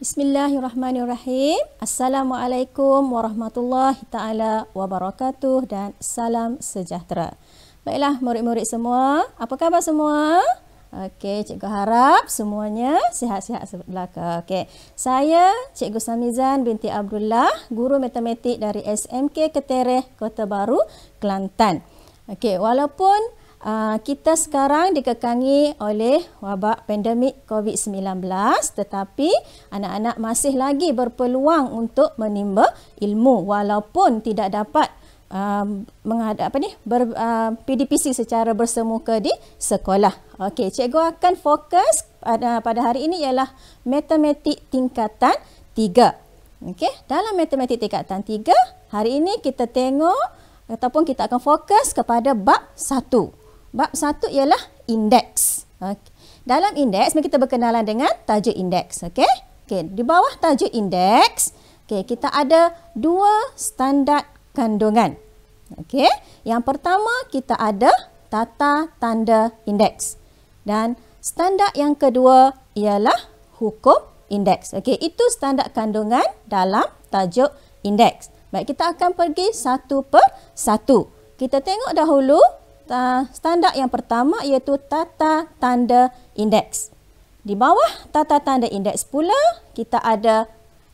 Bismillahirrahmanirrahim. Assalamualaikum warahmatullahi taala wabarakatuh dan salam sejahtera. Baiklah murid-murid semua, apa khabar semua? Okey, cikgu harap semuanya sihat-sihat belaka. Okey. Saya Cikgu Samizan binti Abdullah, guru matematik dari SMK Ketereh, Kota Baru, Kelantan. Okey, walaupun kita sekarang dikekangi oleh wabak pandemik COVID-19, tetapi anak-anak masih lagi berpeluang untuk menimba ilmu walaupun tidak dapat PDPC secara bersemuka di sekolah. Okey, cikgu akan fokus pada hari ini ialah matematik tingkatan 3. Okey, dalam matematik tingkatan 3, hari ini kita tengok ataupun kita akan fokus kepada bab 1. Bab 1 ialah indeks. Okay. Dalam indeks, mari kita berkenalan dengan tajuk indeks. Okey. Okey, di bawah tajuk indeks, okey, kita ada 2 standard kandungan. Okey. Yang pertama kita ada tata tanda indeks. Dan standard yang kedua ialah hukum indeks. Okey, itu standard kandungan dalam tajuk indeks. Baik, kita akan pergi satu per satu. Kita tengok dahulu standard yang pertama iaitu tata tanda indeks. Di bawah tata tanda indeks pula kita ada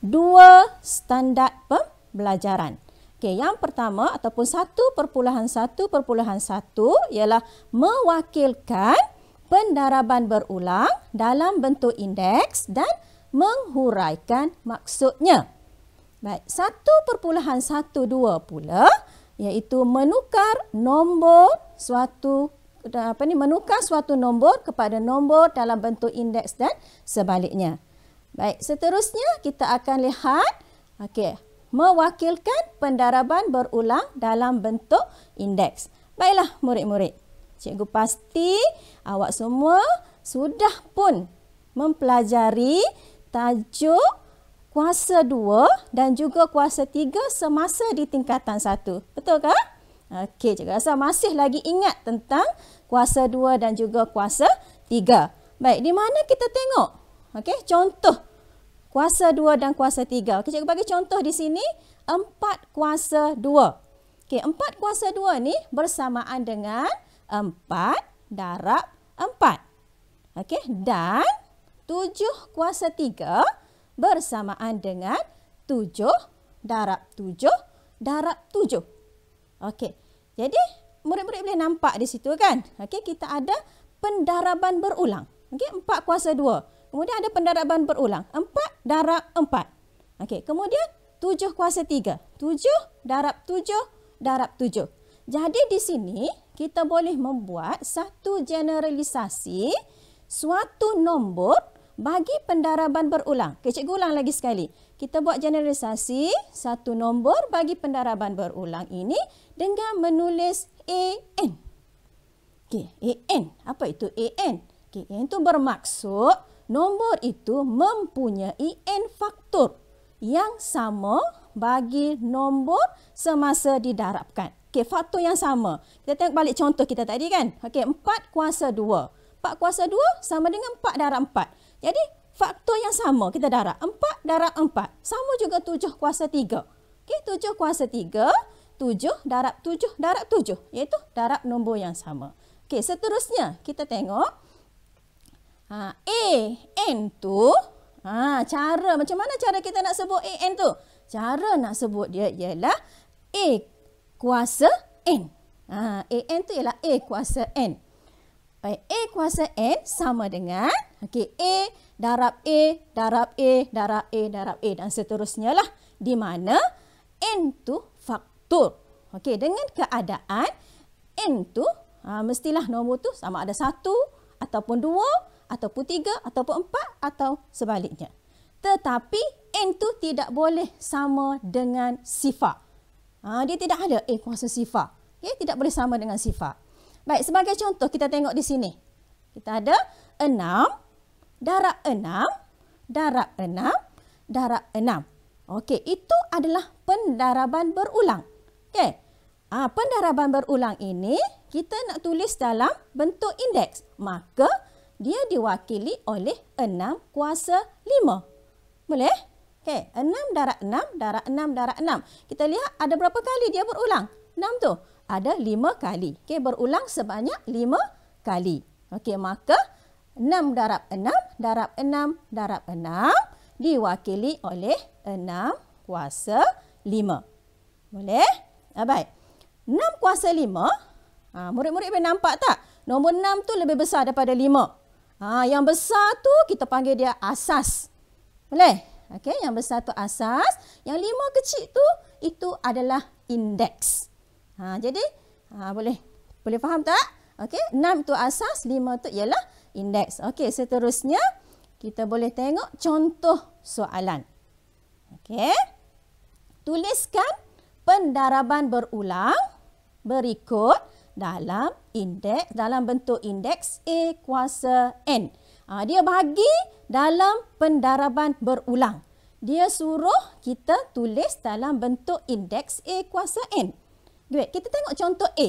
2 standard pembelajaran. Okey, yang pertama ataupun 1.1.1 ialah mewakilkan pendaraban berulang dalam bentuk indeks dan menghuraikan maksudnya. Baik, 1.12 pula iaitu menukar suatu nombor kepada nombor dalam bentuk indeks dan sebaliknya. Baik, seterusnya kita akan lihat mewakilkan pendaraban berulang dalam bentuk indeks. Baiklah murid-murid, cikgu pasti awak semua sudah pun mempelajari tajuk kuasa 2 dan juga kuasa 3 semasa di tingkatan 1. Betul ke? Okey, cikgu rasa masih lagi ingat tentang kuasa 2 dan juga kuasa 3. Baik, di mana kita tengok? Okey, contoh kuasa 2 dan kuasa 3. Okey, cikgu bagi contoh di sini 4 kuasa 2. Okey, 4 kuasa 2 ni bersamaan dengan 4 darab 4. Okey, dan 7 kuasa 3 bersamaan dengan 7 darab 7 darab 7. Okey. Jadi, murid-murid boleh nampak di situ kan? Okey, kita ada pendaraban berulang. Okey, 4 kuasa 2. Kemudian ada pendaraban berulang. 4 darab 4. Okey, kemudian 7 kuasa 3. 7 darab 7 darab 7. Jadi, di sini kita boleh membuat satu generalisasi suatu nombor bagi pendaraban berulang. Okay, cikgu ulang lagi sekali. Kita buat generalisasi satu nombor bagi pendaraban berulang ini dengan menulis AN. Okay, AN. Apa itu AN? Okay, AN itu bermaksud nombor itu mempunyai N faktor yang sama bagi nombor semasa didarabkan. Okay, faktor yang sama. Kita tengok balik contoh kita tadi kan. Okay, 4 kuasa 2. 4 kuasa 2 sama dengan 4 darab 4. Jadi, faktor yang sama kita darab. 4 darab 4. Sama juga 7 kuasa 3. Okey, 7 kuasa 3, 7 darab 7 darab 7. Iaitu darab nombor yang sama. Okey, seterusnya kita tengok. AN tu, macam mana cara kita nak sebut AN tu? Cara nak sebut dia ialah A kuasa N. AN tu ialah A kuasa N. Baik, A kuasa N sama dengan A darab A darab A darab A darab A dan seterusnya lah. Di mana N tu faktor. Okey, dengan keadaan N tu mestilah nombor tu sama ada 1 ataupun 2 ataupun 3 ataupun 4 atau sebaliknya. Tetapi N tu tidak boleh sama dengan sifar. Dia tidak ada A kuasa sifar. Okay, tidak boleh sama dengan sifar. Baik, sebagai contoh kita tengok di sini. Kita ada 6 darab 6 darab 6 darab 6. Okey, itu adalah pendaraban berulang. Okey. Pendaraban berulang ini kita nak tulis dalam bentuk indeks. Maka dia diwakili oleh 6 kuasa 5. Boleh? Okey, 6 darab 6 darab 6 darab 6. Kita lihat ada berapa kali dia berulang? 6 tu. Ada 5 kali. Okey, berulang sebanyak 5 kali. Okey, maka 6 darab 6 darab 6 darab 6 diwakili oleh 6 kuasa 5. Boleh? Baik. 6 kuasa 5. Murid-murid boleh nampak tak? Nombor 6 tu lebih besar daripada 5. Yang besar tu kita panggil dia asas. Boleh? Okey, yang besar tu asas. Yang 5 kecil tu, itu adalah indeks. Jadi, boleh faham tak? Okey, 6 tu asas, 5 tu ialah indeks. Okey, seterusnya kita boleh tengok contoh soalan. Okey. Tuliskan pendaraban berulang berikut dalam bentuk indeks A kuasa N. Dia bagi dalam pendaraban berulang. Dia suruh kita tulis dalam bentuk indeks A kuasa N. Baik, kita tengok contoh A.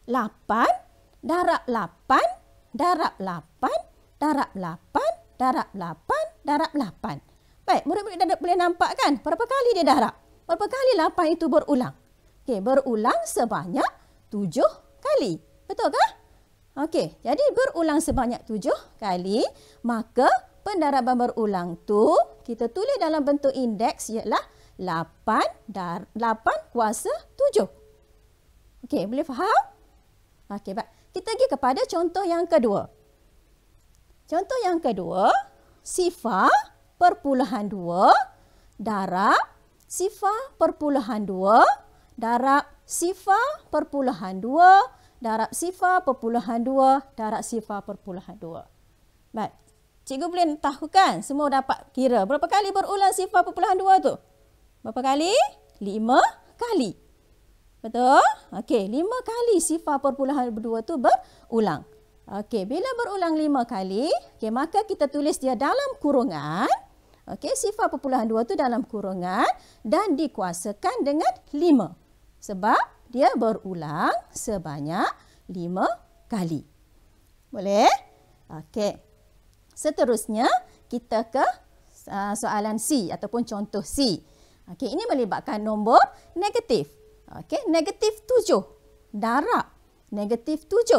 8 darab 8 darab 8 darab 8 darab 8 darab 8. Baik, murid-murid dah boleh nampak kan berapa kali dia darab? Berapa kali 8 itu berulang? Okey, berulang sebanyak 7 kali. Betul ke? Okey, jadi berulang sebanyak 7 kali, maka pendaraban berulang tu kita tulis dalam bentuk indeks ialah 8 kuasa 7. Okey, boleh faham? Okey, baik. Kita pergi kepada contoh yang kedua. Contoh yang kedua, sifar perpuluhan 2 darab sifar perpuluhan 2 darab sifar perpuluhan 2 darab sifar perpuluhan 2 darab sifar perpuluhan 2. Baik. Cikgu boleh tahu kan? Semua dapat kira. Berapa kali berulang sifar perpuluhan 2 tu? Berapa kali? 5 kali. Betul? Okey, 5 kali sifar perpuluhan 2 tu berulang. Okey, bila berulang 5 kali, okay, maka kita tulis dia dalam kurungan. Okey, sifar perpuluhan 2 tu dalam kurungan dan dikuasakan dengan 5. Sebab dia berulang sebanyak 5 kali. Boleh? Okey. Seterusnya, kita ke soalan C ataupun contoh C. Okey, ini melibatkan nombor negatif. Okey, negatif 7 darab negatif 7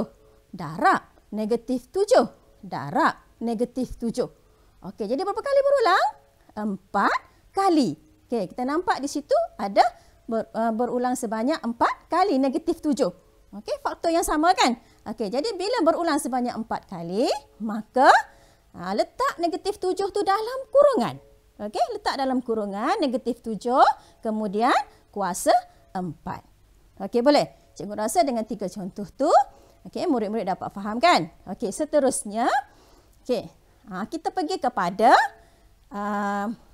darab negatif 7 darab negatif 7. Okey, jadi berapa kali berulang? 4 kali. Okey, kita nampak di situ ada berulang sebanyak 4 kali negatif 7. Okey, faktor yang sama kan? Okey, jadi bila berulang sebanyak 4 kali, maka letak negatif 7 tu dalam kurungan. Okey, letak dalam kurungan negatif 7, kemudian kuasa 4. Okey, boleh? Cikgu rasa dengan 3 contoh tu, okey, murid-murid dapat faham kan? Okey, seterusnya, okey, kita pergi kepada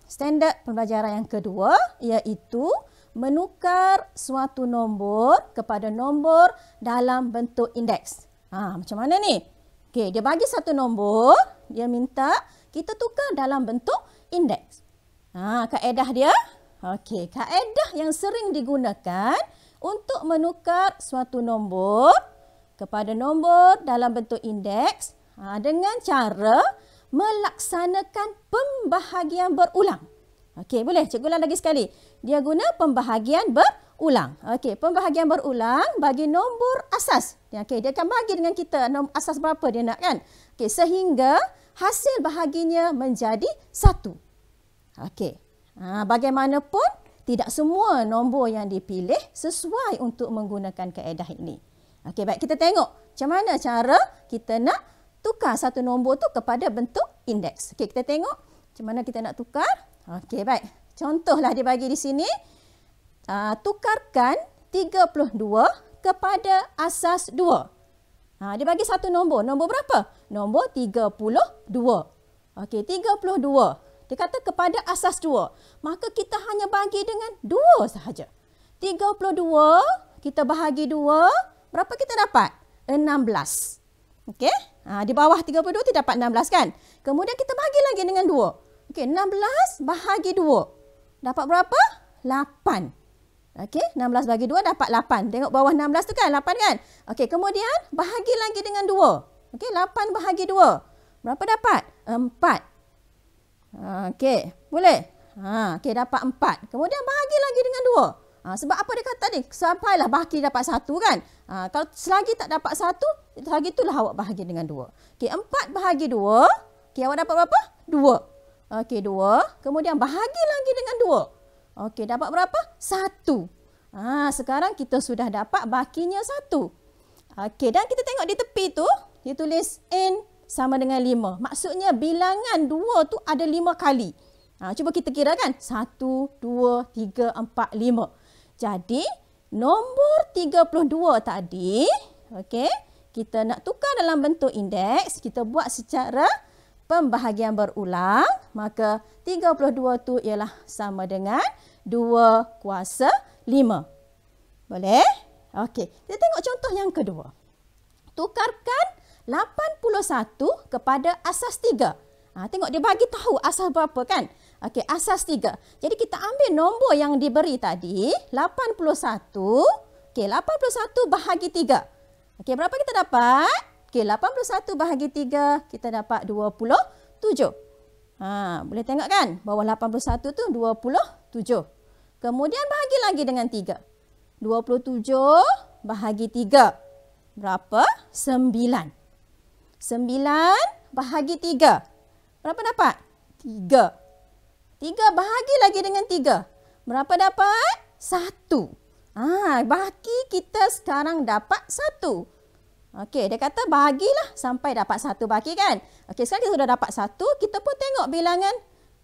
standard pembelajaran yang kedua, iaitu menukar suatu nombor kepada nombor dalam bentuk indeks. Macam mana ni? Okey, dia bagi satu nombor, dia minta kita tukar dalam bentuk indeks. Kaedah dia, okey, kaedah yang sering digunakan untuk menukar suatu nombor kepada nombor dalam bentuk indeks dengan cara melaksanakan pembahagian berulang. Okey, boleh? Cikgu ulang lagi sekali. Dia guna pembahagian berulang. Okey, pembahagian berulang bagi nombor asas. Okey, dia akan bagi dengan kita nombor asas berapa dia nak kan? Okey, sehingga hasil bahaginya menjadi 1. Okey. Bagaimanapun tidak semua nombor yang dipilih sesuai untuk menggunakan kaedah ini. Okey, baik, kita tengok macam mana cara kita nak tukar satu nombor tu kepada bentuk indeks. Okey, kita tengok macam mana kita nak tukar. Okey, baik. Contohlah dia bagi di sini. Tukarkan 32 kepada asas 2. Dia bagi satu nombor. Nombor berapa? Nombor 32. Okey, 32. Dia kata kepada asas 2. Maka kita hanya bagi dengan 2 sahaja. 32 kita bahagi 2. Berapa kita dapat? 16. Okey? Di bawah 32 kita dapat 16 kan? Kemudian kita bagi lagi dengan 2. Okey, 16 bahagi 2. Dapat berapa? 8. Okey, 16 bagi 2 dapat 8. Tengok bawah 16 tu kan? 8 kan? Okey, kemudian bahagi lagi dengan 2. Okey, 8 bahagi 2. Berapa dapat? 4. Okey, Boleh? Okey, dapat 4. Kemudian bahagi lagi dengan 2. Sebab apa dia kata tadi? Sampailah bahagi dapat 1 kan? Kalau selagi tak dapat 1, selagi itulah awak bahagi dengan 2. Okey, 4 bahagi 2. Okey, awak dapat berapa? 2. Okey, 2. Kemudian bahagi lagi dengan 2. Okey, dapat berapa? 1. Sekarang kita sudah dapat bahaginya 1. Okey, dan kita tengok di tepi tu, dia tulis N sama dengan 5. Maksudnya bilangan 2 tu ada 5 kali. Cuba kita kira kan. 1, 2, 3, 4, 5. Jadi, nombor 32 tadi, okey, kita nak tukar dalam bentuk indeks, kita buat secara pembahagian berulang, maka 32 tu ialah sama dengan 2 kuasa 5. Boleh? Okey, kita tengok contoh yang kedua. Tukarkan 81 kepada asas 3. Tengok dia bagi tahu asas berapa kan? Okey, asas 3. Jadi kita ambil nombor yang diberi tadi, 81. Okey, 81 bahagi 3. Okey, berapa kita dapat? Okey, 81 bahagi 3, kita dapat 27. Boleh tengok kan? Bawah 81 tu 27. Kemudian bahagi lagi dengan 3. 27 bahagi 3. Berapa? 9. 9 bahagi 3. Berapa dapat? 3. 3 bahagi lagi dengan 3. Berapa dapat? 1. Bahagi kita sekarang dapat 1. Okey, dia kata bahagilah sampai dapat 1 bahagi kan? Okey, sekarang kita sudah dapat 1. Kita pun tengok bilangan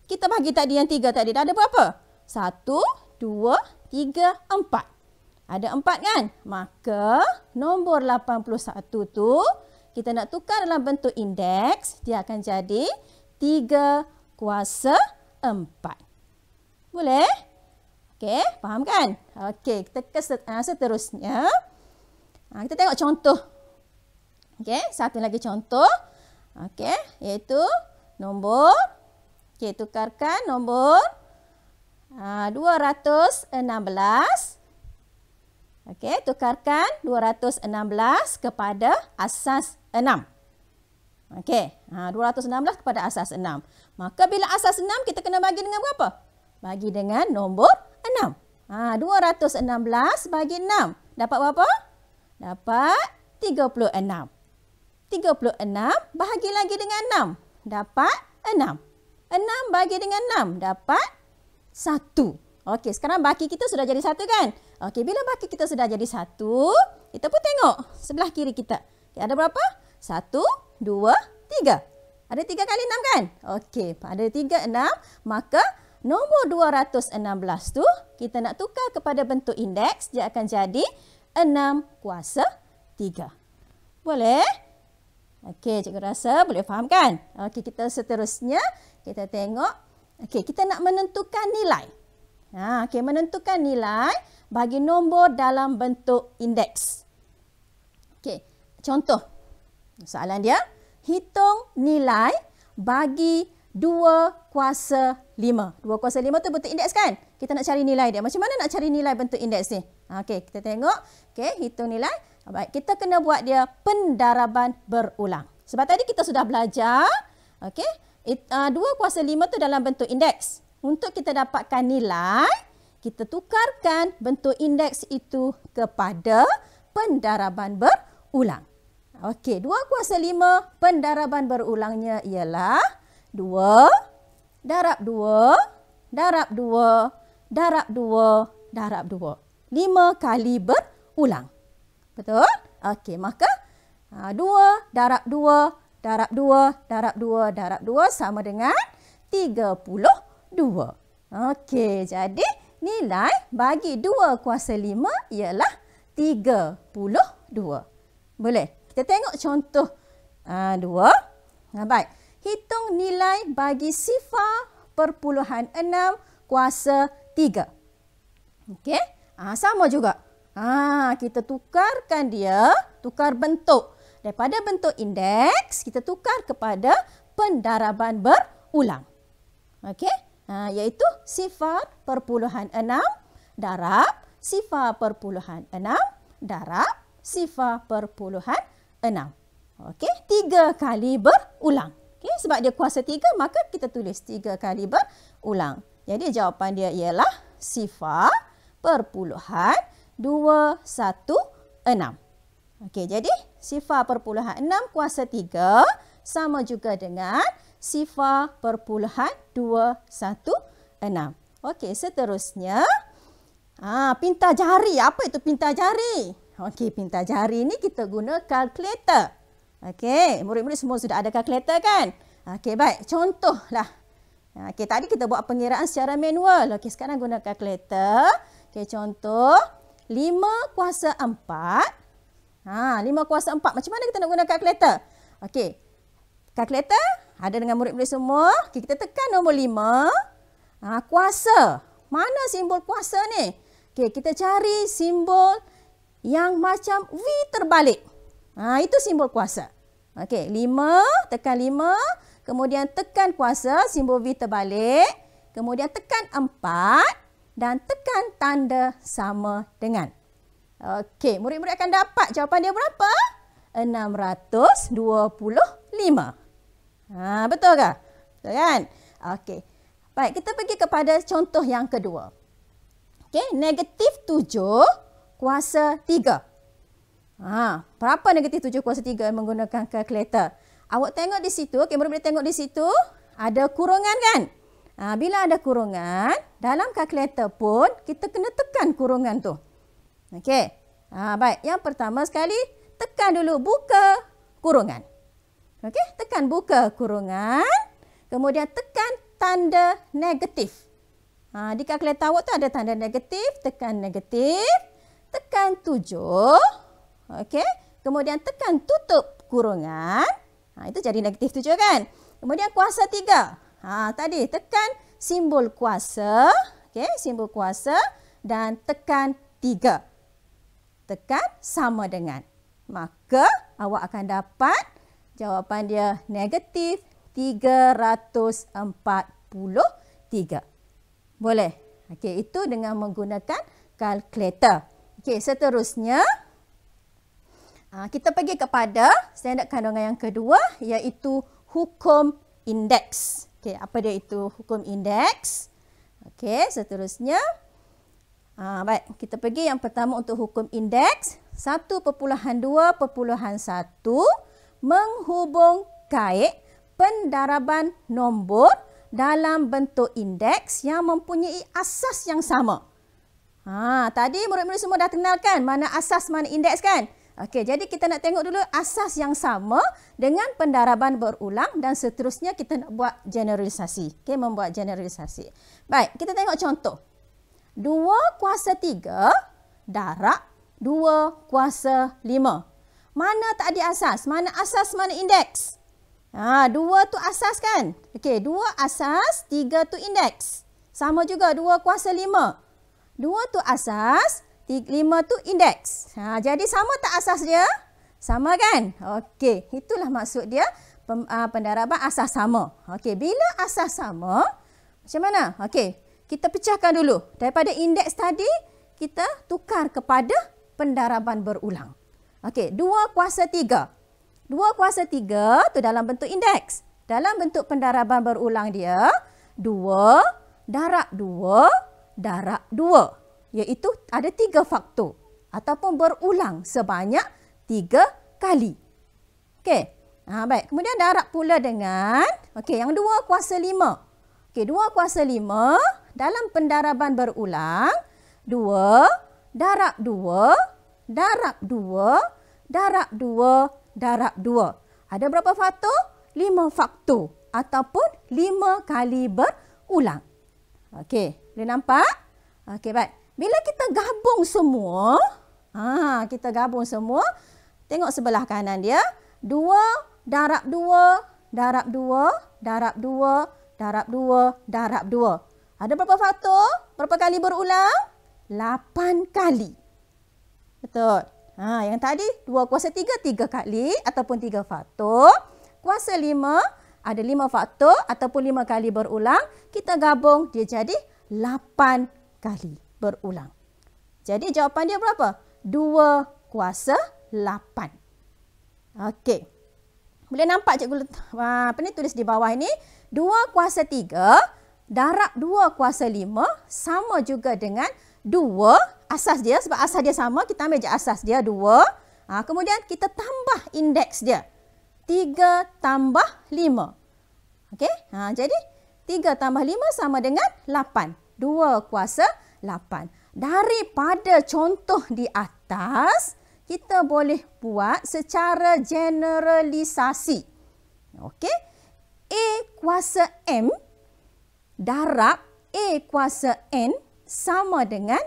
kita bahagi tadi yang 3 tadi. Dah ada berapa? 1, 2, 3, 4. Ada 4 kan? Maka nombor 81 tu kita nak tukar dalam bentuk indeks. Dia akan jadi 3 kuasa 4. Boleh? Okey, faham kan? Okey, kita ke seterusnya. Kita tengok contoh. Okey, satu lagi contoh. Okey, iaitu nombor. Okey, tukarkan nombor 216. Okey, tukarkan 216 kepada asas 6. Okey, 216 kepada asas 6. Maka bila asas 6 kita kena bagi dengan berapa? Bagi dengan nombor 6. 216 bagi 6. Dapat berapa? Dapat 36. 36 bahagi lagi dengan 6. Dapat 6. 6 bagi dengan 6. Dapat 1. Okey, sekarang baki kita sudah jadi 1 kan? Okey, bila baki kita sudah jadi 1, kita pun tengok sebelah kiri kita. Okay, ada berapa? 1, 2, 3. Ada 3 kali 6 kan? Okey, ada 3, 6. Maka nombor 216 tu kita nak tukar kepada bentuk indeks. Dia akan jadi 6 kuasa 3. Boleh? Okey, cikgu rasa boleh faham kan? Okey, kita seterusnya kita tengok. Okey, kita nak menentukan nilai. Okey, menentukan nilai bagi nombor dalam bentuk indeks. Okey, contoh. Soalan dia, hitung nilai bagi 2 kuasa 5. 2 kuasa 5 tu bentuk indeks kan? Kita nak cari nilai dia. Macam mana nak cari nilai bentuk indeks ni? Okey, kita tengok. Okey, hitung nilai. Baik, kita kena buat dia pendaraban berulang. Sebab tadi kita sudah belajar, okey, 2 kuasa 5 tu dalam bentuk indeks. Untuk kita dapatkan nilai, kita tukarkan bentuk indeks itu kepada pendaraban berulang. Okey, 2 kuasa 5 pendaraban berulangnya ialah 2 darab 2 darab 2 darab 2 darab 2. 5 kali berulang. Betul? Okey, maka 2 darab 2 darab 2 darab 2 darab 2 sama dengan 32. Okey, jadi nilai bagi 2 kuasa 5 ialah 32. Boleh? Kita tengok contoh 2. Baik. Hitung nilai bagi 0,6 kuasa 3. Okey? Sama juga. Kita tukarkan dia, tukar bentuk. Daripada bentuk indeks, kita tukar kepada pendaraban berulang. Okey? Iaitu 0,6 darab 0,6 darab 0,6. Okey, 3 kali berulang. Okay, sebab dia kuasa 3, maka kita tulis 3 kali berulang. Jadi jawapan dia ialah sifar perpuluhan 216. Okey, jadi sifar perpuluhan 6 kuasa 3 sama juga dengan sifar perpuluhan 216. Okey, seterusnya pintar jari. Apa itu pintar jari? Okey, pintar jari ni kita guna kalkulator. Okey, murid-murid semua sudah ada kalkulator kan? Okey, baik. Contohlah. Okey, tadi kita buat pengiraan secara manual. Okey, sekarang guna kalkulator. Okey, contoh 5 kuasa 4. 5 kuasa 4. Macam mana kita nak guna kalkulator? Okey. Kalkulator ada dengan murid-murid semua. Okey, kita tekan nombor 5. Kuasa. Mana simbol kuasa ni? Okey, kita cari simbol yang macam V terbalik. Itu simbol kuasa. Okey, 5, tekan 5. Kemudian tekan kuasa, simbol V terbalik. Kemudian tekan 4 dan tekan tanda sama dengan. Okey, murid-murid akan dapat jawapan dia berapa? 625. Betul ke? Betul kan? Okey. Baik, kita pergi kepada contoh yang kedua. Okey, negatif 7 kuasa 3. Berapa negatif 7 kuasa 3 menggunakan kalkulator? Awak tengok di situ, okey, murid-murid tengok di situ, ada kurungan kan? Bila ada kurungan, dalam kalkulator pun kita kena tekan kurungan tu. Okey. Baik, yang pertama sekali tekan dulu buka kurungan. Okey, tekan buka kurungan. Kemudian tekan tanda negatif. Di kalkulator awak tu ada tanda negatif, tekan negatif, tekan 7. Okey, kemudian tekan tutup kurungan. Itu jadi negatif 7 kan? Kemudian kuasa 3. Tadi tekan simbol kuasa, okey, simbol kuasa dan tekan 3. Tekan sama dengan. Maka awak akan dapat jawapan dia negatif 343. Boleh? Okey, itu dengan menggunakan kalkulator. Okey, seterusnya kita pergi kepada standard kandungan yang kedua, iaitu hukum indeks. Okey, apa dia itu hukum indeks? Okey, seterusnya baik, kita pergi yang pertama untuk hukum indeks. 1.2.1 menghubung kait pendaraban nombor dalam bentuk indeks yang mempunyai asas yang sama. Tadi murid-murid semua dah kenalkan mana asas, mana indeks kan? Okey, jadi kita nak tengok dulu asas yang sama dengan pendaraban berulang dan seterusnya kita nak buat generalisasi. Okey, membuat generalisasi. Baik, kita tengok contoh. 2 kuasa 3 darab 2 kuasa 5. Mana tak ada asas? Mana asas, mana indeks? 2 tu asas kan? Okey, 2 asas, 3 tu indeks. Sama juga 2 kuasa 5. 2 tu asas, 5 tu indeks. Jadi sama tak asas dia? Sama kan? Okey, itulah maksud dia pendaraban asas sama. Okey, bila asas sama, macam mana? Okey, kita pecahkan dulu. Daripada indeks tadi, kita tukar kepada pendaraban berulang. Okey, 2 kuasa 3. 2 kuasa 3 tu dalam bentuk indeks. Dalam bentuk pendaraban berulang dia, 2 darab 2 darab 2. Iaitu ada 3 faktor. Ataupun berulang sebanyak 3 kali. Okey. Baik. Kemudian darab pula dengan, okey, yang 2 kuasa 5. Okey, 2 kuasa 5 dalam pendaraban berulang, 2 darab 2 darab 2 darab 2 darab 2. Ada berapa faktor? 5 faktor ataupun 5 kali berulang. Okey, boleh nampak? Okey, baik. Bila kita gabung semua, kita gabung semua, tengok sebelah kanan dia, 2 darab 2 darab 2 darab 2 darab 2 darab 2. Ada berapa faktor? Berapa kali berulang? 8 kali. Betul. Yang tadi 2 kuasa 3, 3 kali ataupun 3 faktor. Kuasa 5 ada 5 faktor ataupun 5 kali berulang. Kita gabung dia jadi 8 kali berulang. Jadi jawapan dia berapa? 2 kuasa 8. Okey. Boleh nampak cikgu apa ni tulis di bawah ini 2 kuasa 3 darab 2 kuasa 5 sama juga dengan 2 asas dia, sebab asas dia sama, kita ambil je asas dia 2. Kemudian kita tambah indeks dia 3 tambah 5. Okey, jadi 3 tambah 5 sama dengan 8. 2 kuasa 8. Daripada contoh di atas, kita boleh buat secara generalisasi. Okey, A kuasa M darab A kuasa N sama dengan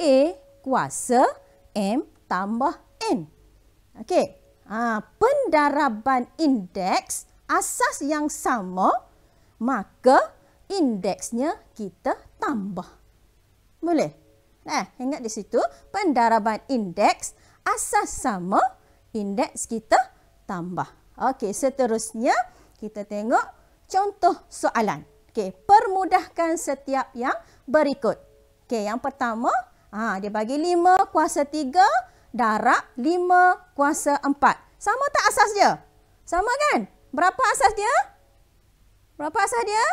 A kuasa M tambah N. Okey, pendaraban indeks asas yang sama, maka indeksnya kita tambah. Boleh? Ingat di situ, pendaraban indeks asas sama, indeks kita tambah. Okey, seterusnya kita tengok contoh soalan. Okey, permudahkan setiap yang berikut. Okey, yang pertama, dia bagi 5 kuasa 3 darab 5 kuasa 4. Sama tak asas dia? Sama kan? Berapa asas dia? Berapa asas dia?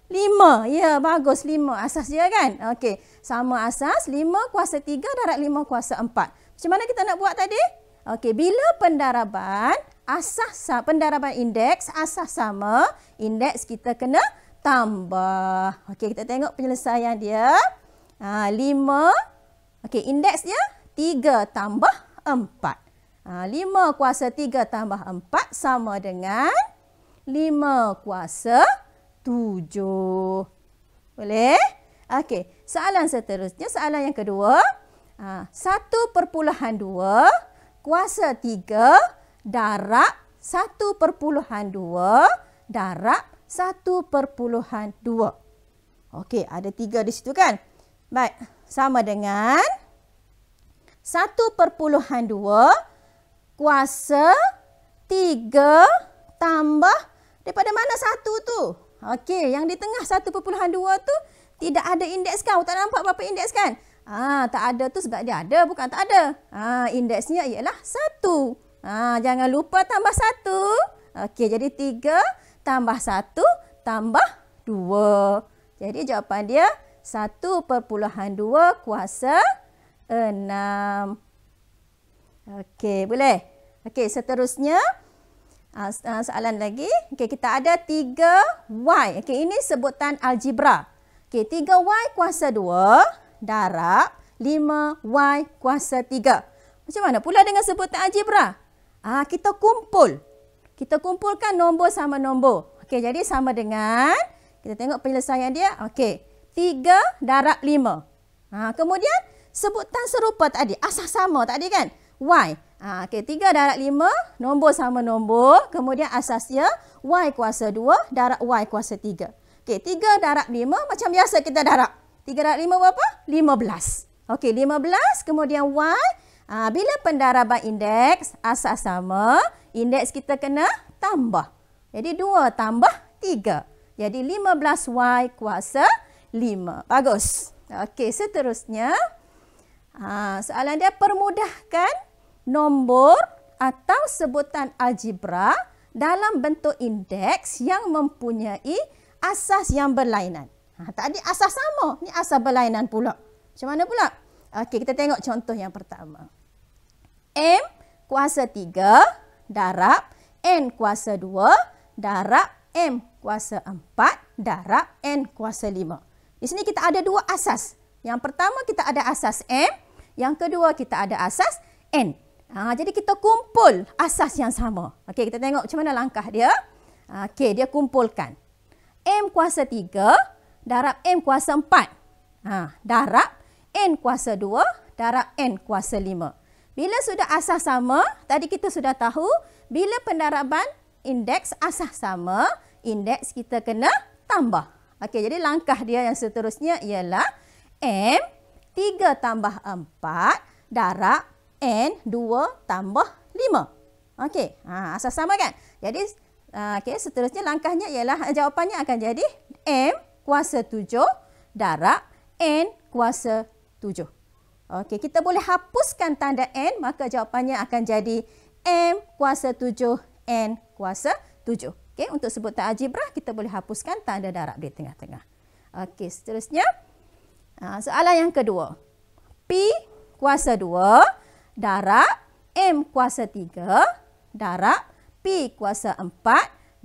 5. Ya, bagus. 5 asas dia kan? Okey, sama asas 5 kuasa 3 darab 5 kuasa 4. Macam mana kita nak buat tadi? Okey, bila pendaraban pendaraban indeks asas sama, indeks kita kena tambah. Okey, kita tengok penyelesaian dia. 5. Okey, indeks dia 3 tambah 4. 5 kuasa 3 tambah 4 sama dengan 5 kuasa 7. Boleh? Okey, soalan seterusnya, soalan yang kedua. 1/2 kuasa 3 darab 1/2 darab 1/2. Okey, ada 3 di situ kan? Baik, sama dengan 1/2 kuasa 3 tambah, daripada mana 1 tu? Okey, yang di tengah 1/2 tu tidak ada indeks kan? Tak nampak berapa indeks kan? Tak ada tu sebab dia ada, bukan tak ada. Indeksnya ialah 1. Jangan lupa tambah 1. Okey, jadi 3 tambah 1 tambah 2. Jadi jawapan dia 1/2 kuasa 6. Okey, boleh? Okey, seterusnya soalan lagi. Okey, kita ada 3y. Okey, ini sebutan algebra. Okey, 3y kuasa 2 darab 5y kuasa 3. Macam mana pula dengan sebutan algebra? Kita kumpul. Kita kumpulkan nombor sama nombor. Okey, jadi sama dengan, kita tengok penyelesaian dia. Okey, 3 darab 5. Kemudian sebutan serupa tadi, asas sama tadi kan? Y. Okey, 3 darab 5, nombor sama nombor. Kemudian asasnya y kuasa 2 darab y kuasa 3. Okey, 3 darab 5 macam biasa kita darab. 3 darab 5 berapa? 15. Okey, 15 kemudian y. Bila pendaraban indeks asas sama, indeks kita kena tambah. Jadi 2 tambah 3. Jadi 15y kuasa 5. Bagus. Okey, seterusnya. Soalan dia, permudahkan nombor atau sebutan algebra dalam bentuk indeks yang mempunyai asas yang berlainan. Tadi asas sama, ni asas berlainan pula. Macam mana pula? Okey, kita tengok contoh yang pertama. M kuasa 3 darab N kuasa 2 darab M kuasa 4 darab N kuasa 5. Di sini kita ada 2 asas. Yang pertama kita ada asas M, yang kedua kita ada asas N. Jadi kita kumpul asas yang sama. Okey, kita tengok macam mana langkah dia. Okey, dia kumpulkan. M kuasa 3 darab M kuasa 4. Darab N kuasa 2 darab N kuasa 5. Bila sudah asas sama, tadi kita sudah tahu, bila pendaraban indeks asas sama, indeks kita kena tambah. Okey, jadi langkah dia yang seterusnya ialah M 3 tambah 4 darab N 2 tambah 5. Okey, asas sama kan? Jadi, seterusnya langkahnya ialah, jawapannya akan jadi M kuasa 7 darab N kuasa 7. Okey, kita boleh hapuskan tanda N, maka jawapannya akan jadi M kuasa 7 N kuasa 7. Okey, untuk sebutan algebrah kita boleh hapuskan tanda darab di tengah-tengah. Okey, seterusnya soalan yang kedua. P kuasa 2 darab M kuasa 3 darab P kuasa 4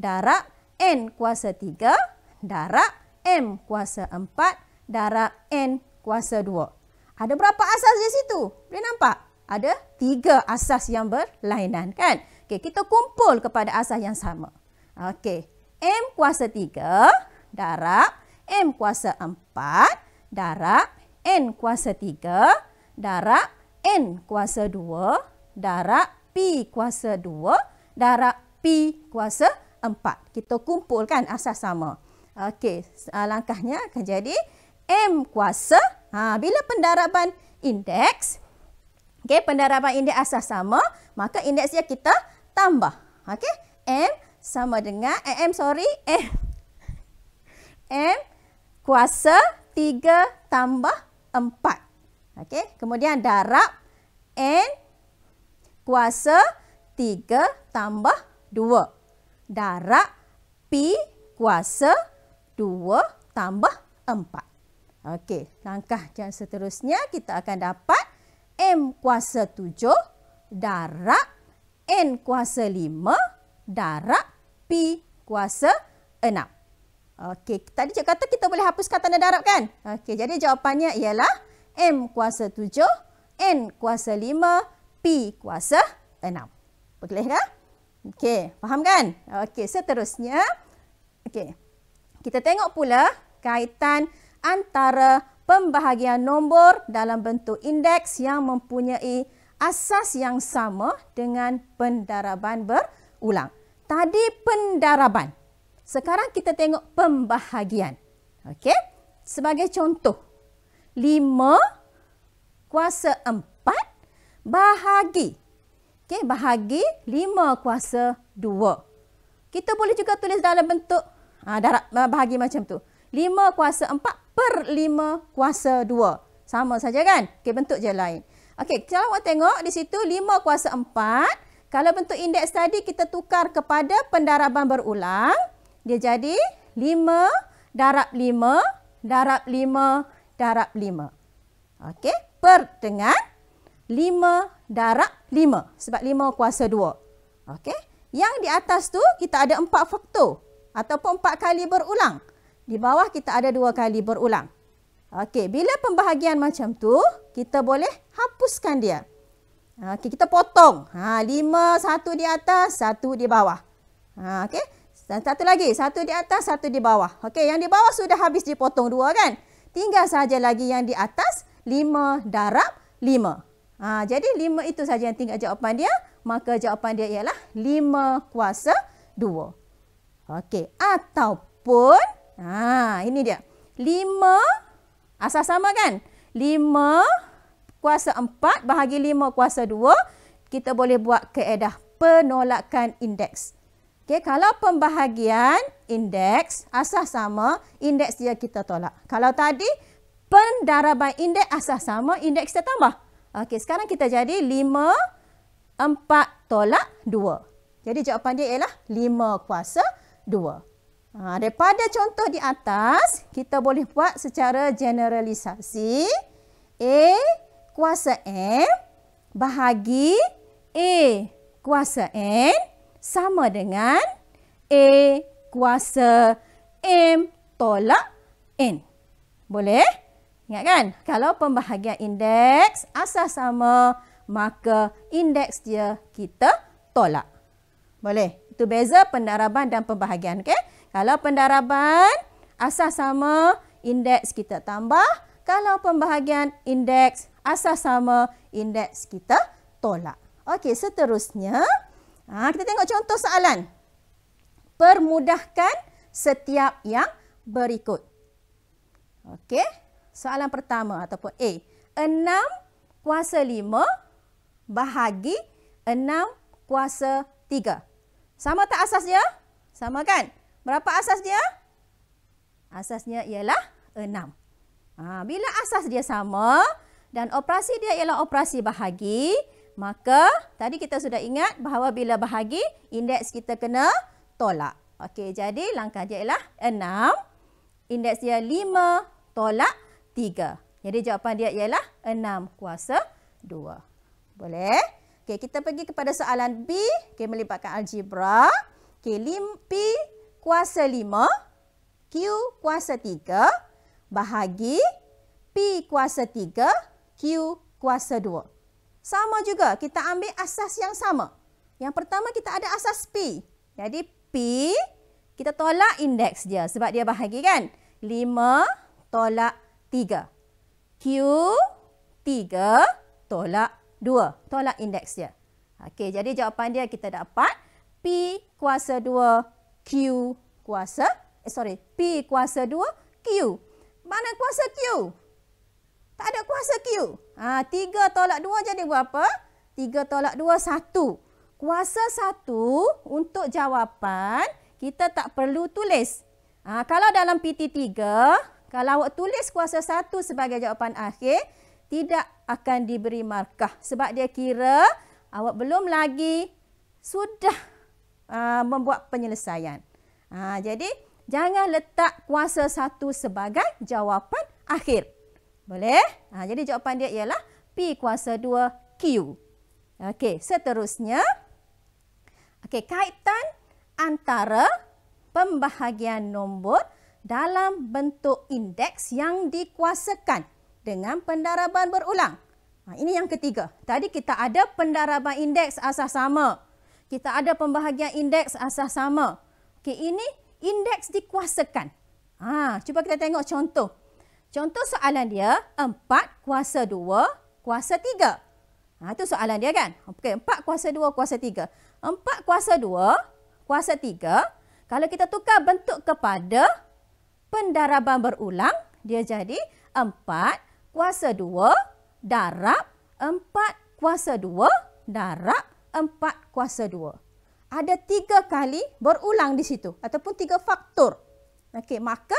darab N kuasa 3 darab M kuasa 4 darab N kuasa 2. Ada berapa asas di situ? Boleh nampak? Ada 3 asas yang berlainan, kan? Okey, kita kumpul kepada asas yang sama. Okey, M kuasa 3 darab M kuasa 4 darab N kuasa 3 darab N kuasa 2 darab P kuasa 2 darab P kuasa 4. Kita kumpulkan asas sama. Okey, langkahnya akan jadi M kuasa, bila pendaraban indeks, okey, pendaraban indeks asas sama, maka indeksnya kita tambah. Okey, M sama dengan M kuasa 3 tambah 4. Okey, kemudian darab N kuasa 3 tambah 2. Darab P kuasa 2 tambah 4. Okey, langkah yang seterusnya kita akan dapat M kuasa 7 darab N kuasa 5 darab P kuasa 6. Okey, tadi cikgu kata kita boleh hapuskan tanda darab, kan? Okey, jadi jawapannya ialah M kuasa 7, N kuasa 5, P kuasa 6. Boleh kah? Okey, faham kan? Okey, seterusnya. Okey, kita tengok pula kaitan antara pembahagian nombor dalam bentuk indeks yang mempunyai asas yang sama dengan pendaraban berulang. Tadi pendaraban. Sekarang kita tengok pembahagian. Okey, sebagai contoh. 5 kuasa 4 bahagi. Okey, bahagi 5 kuasa 2. Kita boleh juga tulis dalam bentuk darab bahagi macam tu. 5 kuasa 4 per 5 kuasa 2. Sama saja, kan? Okey, bentuk je lain. Okey, kalau awak tengok di situ 5 kuasa 4. Kalau bentuk indeks tadi kita tukar kepada pendaraban berulang. Dia jadi 5 darab 5 darab 5 darab 5. Okey, per dengan 5 darab 5. Sebab 5 kuasa 2. Okey, yang di atas tu kita ada 4 faktor. Ataupun 4 kali berulang. Di bawah kita ada 2 kali berulang. Okey, bila pembahagian macam tu, kita boleh hapuskan dia. Okey, kita potong. 5, 1 di atas, 1 di bawah. Okey, satu lagi, 1 di atas, 1 di bawah. Okey, yang di bawah sudah habis dipotong 2, kan? Tinggal saja lagi yang di atas, 5 darab 5. Jadi 5 itu saja yang tinggal jawapan dia. Maka jawapan dia ialah 5 kuasa 2. Okey, ataupun ini dia. 5 asas sama, kan? 5 kuasa 4 bahagi 5 kuasa 2. Kita boleh buat kaedah penolakan indeks. Okey, kalau pembahagian indeks asas sama, indeks dia kita tolak. Kalau tadi pendaraban indeks asas sama, indeks kita tambah. Okey, sekarang kita jadi 5 4 tolak 2. Jadi jawapan dia ialah 5 kuasa 2. Daripada contoh di atas, kita boleh buat secara generalisasi. A kuasa M bahagi A kuasa N sama dengan A kuasa M tolak N. Boleh? Ingat, kan? Kalau pembahagian indeks asas sama, maka indeks dia kita tolak. Boleh? Itu beza pendaraban dan pembahagian. Okay? Kalau pendaraban asas sama, indeks kita tambah. Kalau pembahagian indeks asas sama, indeks kita tolak. Okey, seterusnya kita tengok contoh soalan. Permudahkan setiap yang berikut. Okey, soalan pertama ataupun A. 6 kuasa 5 bahagi 6 kuasa 3. Sama tak asas dia? Sama, kan? Berapa asas dia? Asasnya ialah 6. Bila asas dia sama dan operasi dia ialah operasi bahagi, Maka tadi kita sudah ingat bahawa bila bahagi, indeks kita kena tolak. Okey, jadi langkah dia ialah 6. Indeks dia 5 tolak 3. Jadi jawapan dia ialah 6 kuasa 2. Boleh? Okey, kita pergi kepada soalan B. Okey, melibatkan algebra. Okey, P kuasa 5, Q kuasa 3, bahagi P kuasa 3, Q kuasa 2. Sama juga, kita ambil asas yang sama. Yang pertama kita ada asas P. Jadi P, kita tolak indeks dia sebab dia bahagi kan. 5 tolak 3. Q, 3 tolak 2. Tolak indeks dia. Okey, jadi jawapan dia kita dapat P kuasa 2, Q kuasa, P kuasa 2, Q. Mana kuasa Q? Tak ada kuasa Q. 3 tolak 2 jadi berapa? 3 tolak 2, 1. Kuasa 1 untuk jawapan, kita tak perlu tulis. Kalau dalam PT3, kalau awak tulis kuasa 1 sebagai jawapan akhir, tidak akan diberi markah. Sebab dia kira awak belum lagi sudah membuat penyelesaian. Jadi, jangan letak kuasa 1 sebagai jawapan akhir. Boleh? Jadi jawapan dia ialah P kuasa 2 Q. Okey, seterusnya. Okey, kaitan antara pembahagian nombor dalam bentuk indeks yang dikuasakan dengan pendaraban berulang. Ini yang ketiga. Tadi kita ada pendaraban indeks asas sama. Kita ada pembahagian indeks asas sama. Okey, ini indeks dikuasakan. Cuba kita tengok contoh. Contoh soalan dia 4 kuasa 2 kuasa 3. Itu soalan dia kan. Okey, 4 kuasa 2 kuasa 3. 4 kuasa 2 kuasa 3. Kalau kita tukar bentuk kepada pendaraban berulang, dia jadi 4 kuasa 2 darab 4 kuasa 2 darab 4 kuasa 2. Ada 3 kali berulang di situ ataupun 3 faktor. Okey, maka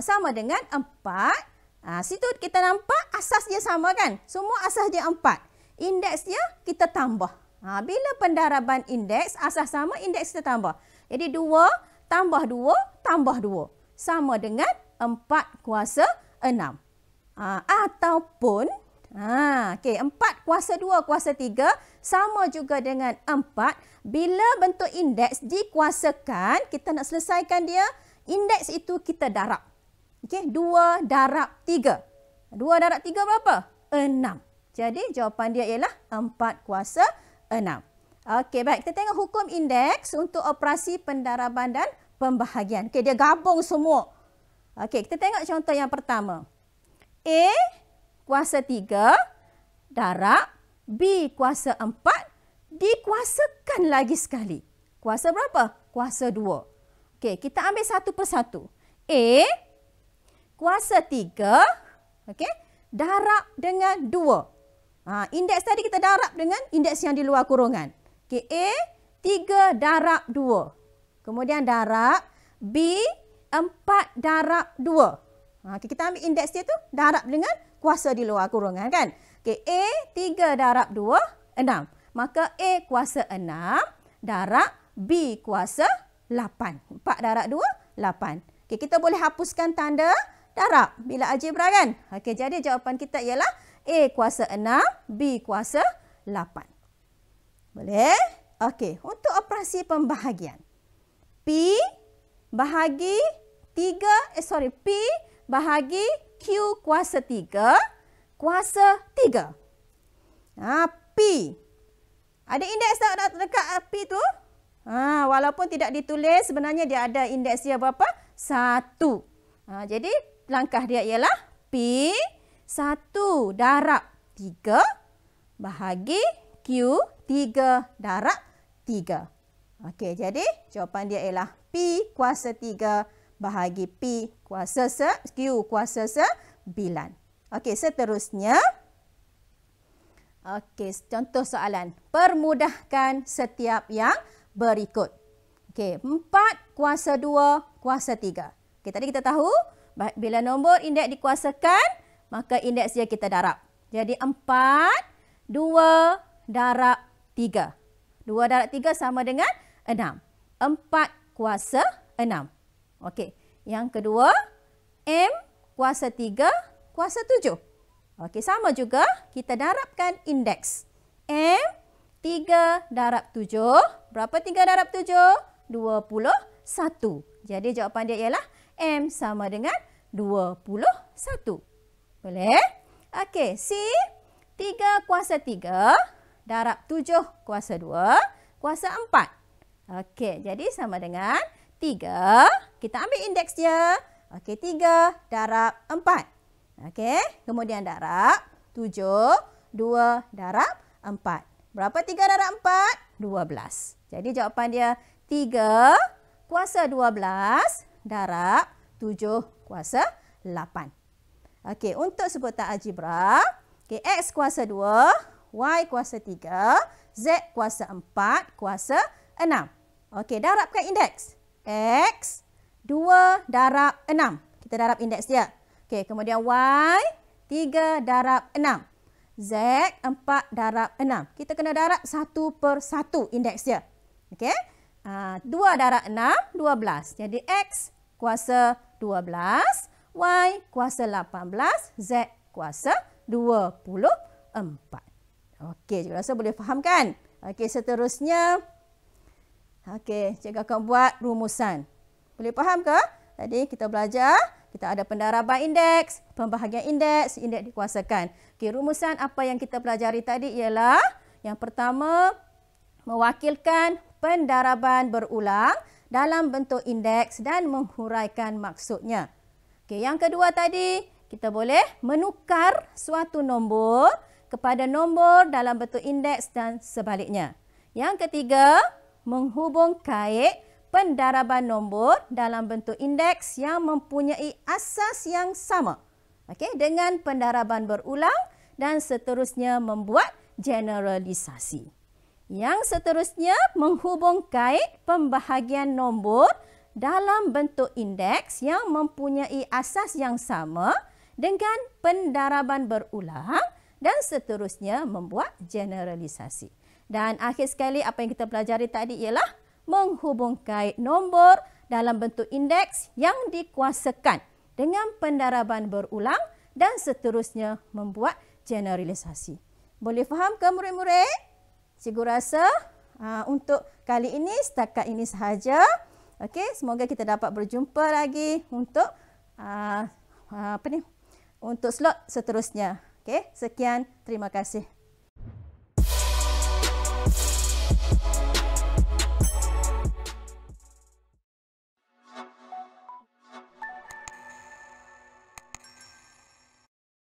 sama dengan 4. Situ kita nampak asas dia sama kan? Semua asas dia 4. Indeks dia kita tambah. Bila pendaraban indeks, asas sama, indeks kita tambah. Jadi 2 tambah 2 tambah 2. Sama dengan 4 kuasa 6. Ataupun, 4 kuasa 2 kuasa 3 sama juga dengan 4. Bila bentuk indeks dikuasakan, kita nak selesaikan dia, indeks itu kita darab. Okey, 2 darab 3. 2 darab 3 berapa? 6. Jadi jawapan dia ialah 4 kuasa 6. Okey, baik. Kita tengok hukum indeks untuk operasi pendaraban dan pembahagian. Okey, dia gabung semua. Okey, kita tengok contoh yang pertama. A kuasa 3 darab B kuasa 4 dikuasakan lagi sekali. Kuasa berapa? Kuasa 2. Okey, kita ambil satu persatu. A kuasa 3, okey, darab dengan 2. Indeks tadi kita darab dengan indeks yang di luar kurungan. Okey, A 3 darab 2. Kemudian darab B 4 darab 2. Okay, kita ambil indeks dia tu darab dengan kuasa di luar kurungan kan. Okey, A 3 darab 2, 6. Maka A kuasa 6 darab B kuasa 8. 4 darab 2, 8. Okey, kita boleh hapuskan tanda darab bila algebra kan. Okey, jadi jawapan kita ialah A kuasa 6, B kuasa 8. Boleh? Okey, untuk operasi pembahagian. P bahagi P bahagi Q kuasa 3 kuasa 3. P. Ada indeks tak dekat P tu? Walaupun tidak ditulis, sebenarnya dia ada indeks dia berapa? 1. Jadi langkah dia ialah P 1 darab 3 bahagi Q 3 darab 3. Okey, jadi jawapan dia ialah P kuasa 3 bahagi P kuasa Q kuasa 9. Okey, seterusnya. Okey, contoh soalan. Permudahkan setiap yang berikut. Okey, 4 kuasa 2 kuasa 3. Okey, tadi kita tahu bila nombor indeks dikuasakan, maka indeks dia kita darab. Jadi 4, 2 darab 3. 2 darab 3 sama dengan 6. 4 kuasa 6. Okey. Yang kedua, M kuasa 3 kuasa 7. Okey, sama juga kita darabkan indeks. M 3 darab 7. Berapa 3 darab 7? 21. Jadi jawapan dia ialah M sama dengan 21. Boleh? Okey, C 3 kuasa 3 darab 7 kuasa 2 kuasa 4. Okey, jadi sama dengan 3. Kita ambil indeks dia. Okey, 3 darab 4. Okey, kemudian darab 7, 2 darab 4. Berapa 3 darab 4? 12. Jadi jawapan dia 3 kuasa 12 darab 7 kuasa 8. Okey, untuk sebutan algebra, okay, X kuasa 2, Y kuasa 3, Z kuasa 4, kuasa 6. Okey, darabkan indeks. X 2 darab 6. Kita darab indeks dia. Okey, kemudian Y 3 darab 6. Z 4 darab 6. Kita kena darab satu per satu indeks dia. Okey. 2 darab 6, 12. Jadi X kuasa 12, Y kuasa 18, Z kuasa 24. Okey, cikgu rasa boleh faham kan? Okey, seterusnya. Okey, cikgu akan buat rumusan. Boleh faham ke? Tadi kita belajar, kita ada pendaraban indeks, pembahagian indeks, indeks dikuasakan. Okey, rumusan apa yang kita pelajari tadi ialah yang pertama, mewakilkan pendaraban berulang dalam bentuk indeks dan menghuraikan maksudnya. Okey, yang kedua tadi, kita boleh menukar suatu nombor kepada nombor dalam bentuk indeks dan sebaliknya. Yang ketiga, menghubung kait pendaraban nombor dalam bentuk indeks yang mempunyai asas yang sama. Okey, dengan pendaraban berulang dan seterusnya membuat generalisasi. Yang seterusnya, menghubung kait pembahagian nombor dalam bentuk indeks yang mempunyai asas yang sama dengan pendaraban berulang dan seterusnya membuat generalisasi. Dan akhir sekali, apa yang kita pelajari tadi ialah menghubung kait nombor dalam bentuk indeks yang dikuasakan dengan pendaraban berulang dan seterusnya membuat generalisasi. Boleh faham ke murid-murid? Cikgu rasa untuk kali ini setakat ini sahaja. Okey, semoga kita dapat berjumpa lagi untuk untuk slot seterusnya. Okey, sekian, terima kasih.